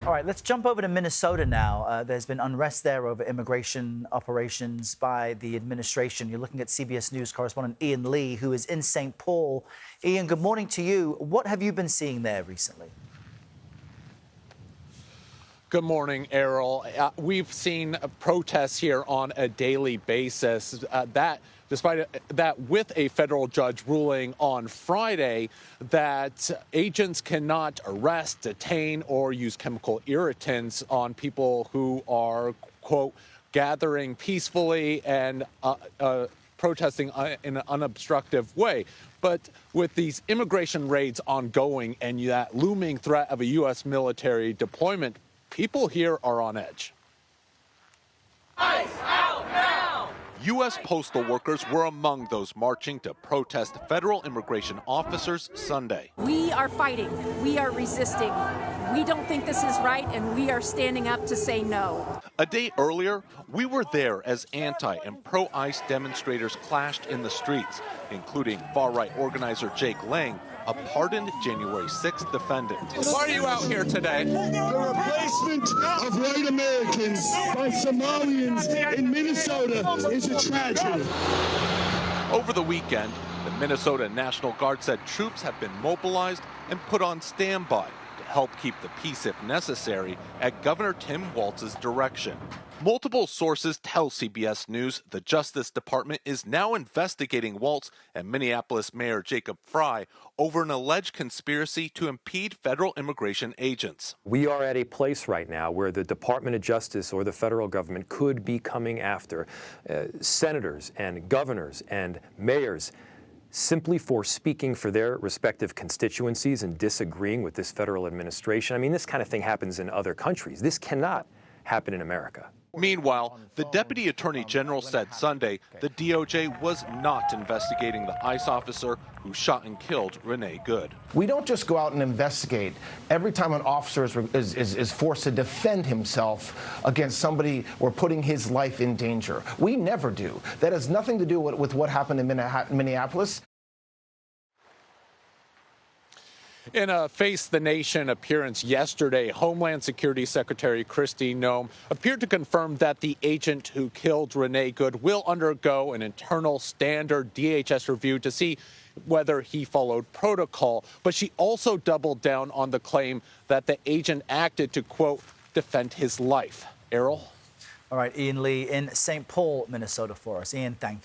All right, let's jump over to Minnesota now. There's been unrest there over immigration operations by the administration. You're looking at CBS News correspondent Ian Lee, who is in St. Paul. Ian, good morning to you. What have you been seeing there recently? Good morning, Errol. We've seen protests here on a daily basis. Despite that, with a federal judge ruling on Friday that agents cannot arrest, detain, or use chemical irritants on people who are, quote, gathering peacefully and protesting in an unobstructive way. But with these immigration raids ongoing and that looming threat of a U.S. military deployment, people here are on edge. ICE out now! U.S. postal workers were among those marching to protest federal immigration officers Sunday. We are fighting. We are resisting. We don't think this is right, and we are standing up to say no. A day earlier, we were there as anti- and pro-ICE demonstrators clashed in the streets, including far-right organizer Jake Lang, a pardoned January 6th defendant. Why are you out here today? The replacement of white Americans by Somalians in Minnesota is a tragedy. Over the weekend, the Minnesota National Guard said troops have been mobilized and put on standby to help keep the peace if necessary at Governor Tim Walz's direction. Multiple sources tell CBS News the Justice Department is now investigating Walz and Minneapolis Mayor Jacob Frey over an alleged conspiracy to impede federal immigration agents. We are at a place right now where the Department of Justice or the federal government could be coming after senators and governors and mayors simply for speaking for their respective constituencies and disagreeing with this federal administration. I mean, this kind of thing happens in other countries. This cannot happen in America. Meanwhile, the Deputy Attorney General said Sunday the DOJ was not investigating the ICE officer who shot and killed Renee Good. We don't just go out and investigate every time an officer is forced to defend himself against somebody or putting his life in danger. We never do. That has nothing to do with what happened in Minneapolis. In a Face the Nation appearance yesterday, Homeland Security Secretary Kristi Noem appeared to confirm that the agent who killed Renee Good will undergo an internal standard DHS review to see whether he followed protocol. But she also doubled down on the claim that the agent acted to, quote, defend his life. Errol? All right, Ian Lee in St. Paul, Minnesota for us. Ian, thank you.